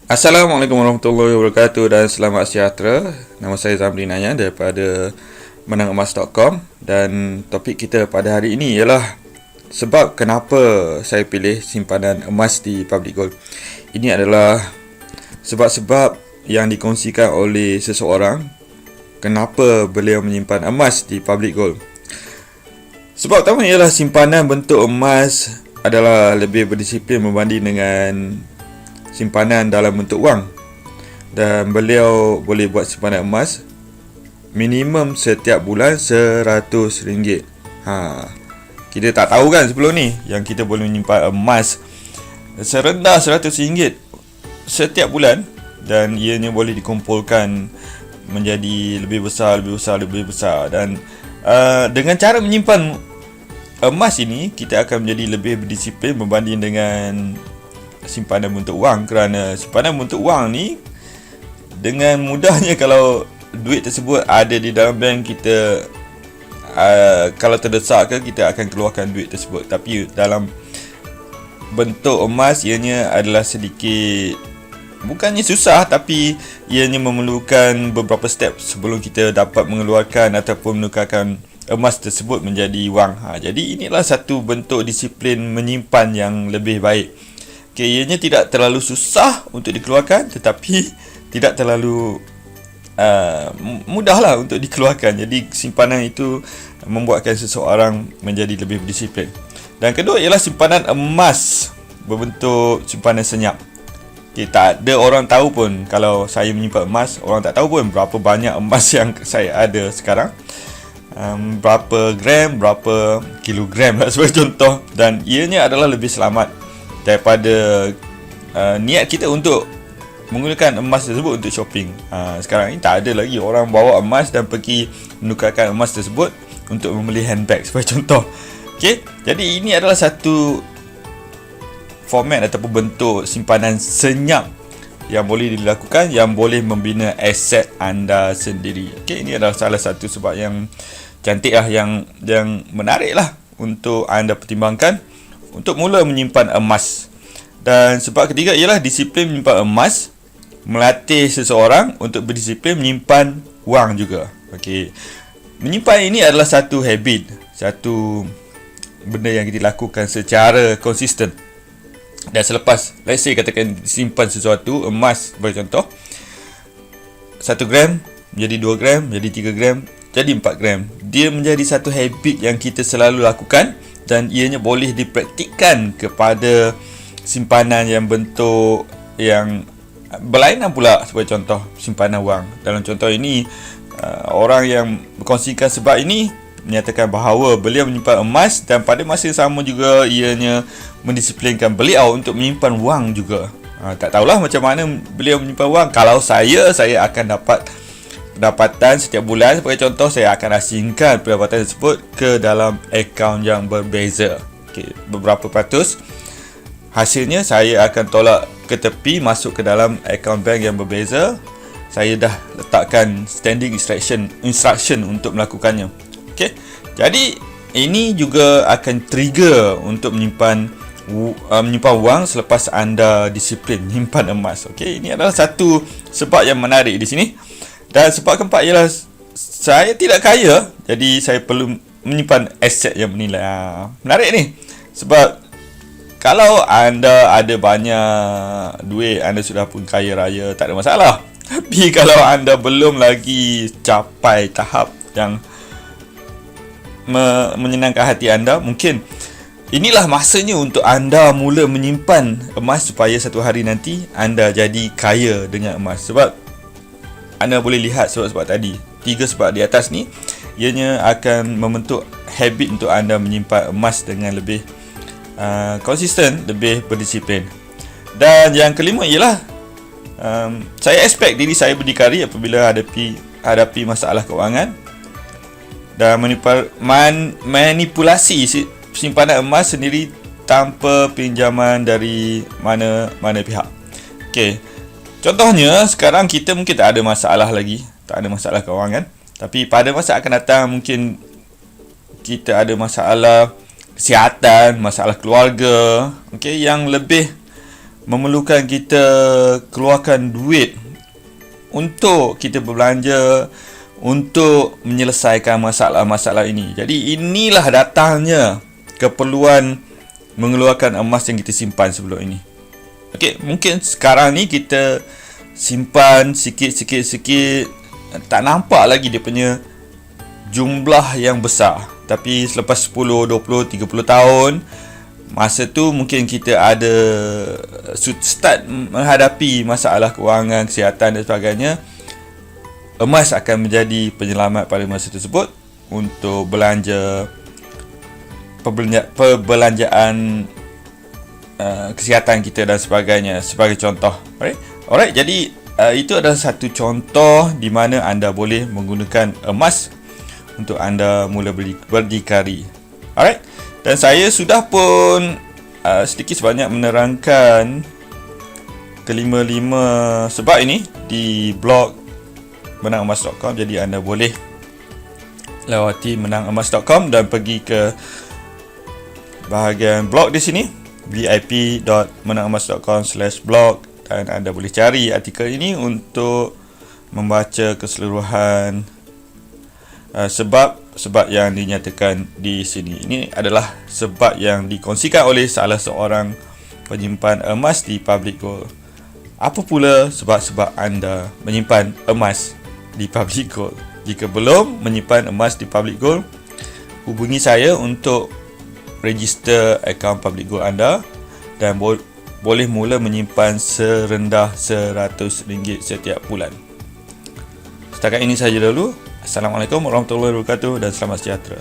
Assalamualaikum warahmatullahi wabarakatuh dan selamat sejahtera. Nama saya Zamri Nanya daripada menangemas.com dan topik kita pada hari ini ialah sebab kenapa saya pilih simpanan emas di Public Gold. Ini adalah sebab-sebab yang dikongsikan oleh seseorang kenapa beliau menyimpan emas di Public Gold. Sebab pertama ialah simpanan bentuk emas adalah lebih berdisiplin berbanding dengan simpanan dalam bentuk wang, dan beliau boleh buat simpanan emas minimum setiap bulan RM100. Kita tak tahu kan sebelum ni yang kita boleh menyimpan emas serendah RM100 setiap bulan, dan ianya boleh dikumpulkan menjadi lebih besar dan dengan cara menyimpan emas ini kita akan menjadi lebih berdisiplin berbanding dengan simpanan bentuk wang, kerana simpanan bentuk wang ni dengan mudahnya kalau duit tersebut ada di dalam bank kita, kalau terdesak ke kita akan keluarkan duit tersebut. Tapi dalam bentuk emas ianya adalah sedikit, bukannya susah, tapi ianya memerlukan beberapa step sebelum kita dapat mengeluarkan ataupun menukarkan emas tersebut menjadi wang. Jadi inilah satu bentuk disiplin menyimpan yang lebih baik. Ianya tidak terlalu susah untuk dikeluarkan, tetapi tidak terlalu mudahlah untuk dikeluarkan. Jadi simpanan itu membuatkan seseorang menjadi lebih berdisiplin. Dan kedua ialah simpanan emas berbentuk simpanan senyap. Tak ada orang tahu pun kalau saya menyimpan emas, orang tak tahu pun berapa banyak emas yang saya ada sekarang, berapa gram, berapa kilogram lah sebagai contoh. Dan ianya adalah lebih selamat daripada niat kita untuk menggunakan emas tersebut untuk shopping. Sekarang ni tak ada lagi orang bawa emas dan pergi menukarkan emas tersebut untuk membeli handbag sebagai contoh. Jadi ini adalah satu format ataupun bentuk simpanan senyap yang boleh dilakukan, yang boleh membina aset anda sendiri. Ini adalah salah satu sebab yang cantik lah, yang menarik lah untuk anda pertimbangkan untuk mula menyimpan emas. Dan sebab ketiga ialah disiplin menyimpan emas melatih seseorang untuk berdisiplin menyimpan wang juga. Menyimpan ini adalah satu habit, satu benda yang kita lakukan secara konsisten. Dan selepas, let's say katakan simpan sesuatu emas bagi contoh, 1 gram menjadi 2 gram, menjadi 3 gram, jadi 4 gram. Dia menjadi satu habit yang kita selalu lakukan, dan ianya boleh dipraktikkan kepada simpanan yang bentuk yang berlainan pula. Sebagai contoh simpanan wang. Dalam contoh ini, orang yang berkongsikan sebab ini menyatakan bahawa beliau menyimpan emas, dan pada masa yang sama juga ianya mendisiplinkan beliau untuk menyimpan wang juga. Tak tahulah macam mana beliau menyimpan wang. Kalau saya akan dapat pendapatan setiap bulan. Sebagai contoh, saya akan asingkan pendapatan tersebut ke dalam akaun yang berbeza. Beberapa peratus hasilnya saya akan tolak ke tepi, masuk ke dalam akaun bank yang berbeza. Saya dah letakkan standing instruction untuk melakukannya. Jadi ini juga akan trigger untuk menyimpan wang selepas anda disiplin menyimpan emas. Ini adalah satu sebab yang menarik di sini. Dan sebab keempat ialah saya tidak kaya, jadi saya perlu menyimpan aset yang bernilai. Menarik ni. Sebab kalau anda ada banyak duit, anda sudah pun kaya raya, tak ada masalah. Tapi kalau anda belum lagi capai tahap yang menyenangkan hati anda, mungkin inilah masanya untuk anda mula menyimpan emas supaya satu hari nanti anda jadi kaya dengan emas. Sebab anda boleh lihat sebab-sebab tadi, 3 sebab di atas ni, ianya akan membentuk habit untuk anda menyimpan emas dengan lebih konsisten, lebih berdisiplin. Dan yang kelima ialah saya expect diri saya berdikari apabila hadapi masalah kewangan, dan manipulasi simpanan emas sendiri tanpa pinjaman dari mana-mana pihak. Contohnya, sekarang kita mungkin tak ada masalah lagi, tak ada masalah kewangan, tapi pada masa akan datang mungkin kita ada masalah kesihatan, masalah keluarga, yang lebih memerlukan kita keluarkan duit untuk kita berbelanja untuk menyelesaikan masalah-masalah ini. Jadi inilah datangnya keperluan mengeluarkan emas yang kita simpan sebelum ini. Okey, mungkin sekarang ni kita simpan sikit, tak nampak lagi dia punya jumlah yang besar. Tapi selepas 10, 20, 30 tahun, masa tu mungkin kita ada start menghadapi masalah kewangan, kesihatan dan sebagainya. Emas akan menjadi penyelamat pada masa tersebut untuk perbelanjaan kesihatan kita dan sebagainya, sebagai contoh. Alright, jadi itu adalah satu contoh di mana anda boleh menggunakan emas untuk anda mula berdikari. Alright, dan saya sudah pun sedikit sebanyak menerangkan kelima-lima sebab ini di blog menangemas.com. Jadi anda boleh lawati menangemas.com dan pergi ke bahagian blog di sini, vip.menangemas.com/blog, dan anda boleh cari artikel ini untuk membaca keseluruhan sebab yang dinyatakan di sini. Ini adalah sebab yang dikongsikan oleh salah seorang penyimpan emas di Public Gold. Apa pula sebab-sebab anda menyimpan emas di Public Gold? Jika belum menyimpan emas di Public Gold, hubungi saya untuk register akaun Public Gold anda dan boleh mula menyimpan serendah RM100 setiap bulan. Setakat ini sahaja dulu. Assalamualaikum warahmatullahi wabarakatuh dan selamat sejahtera.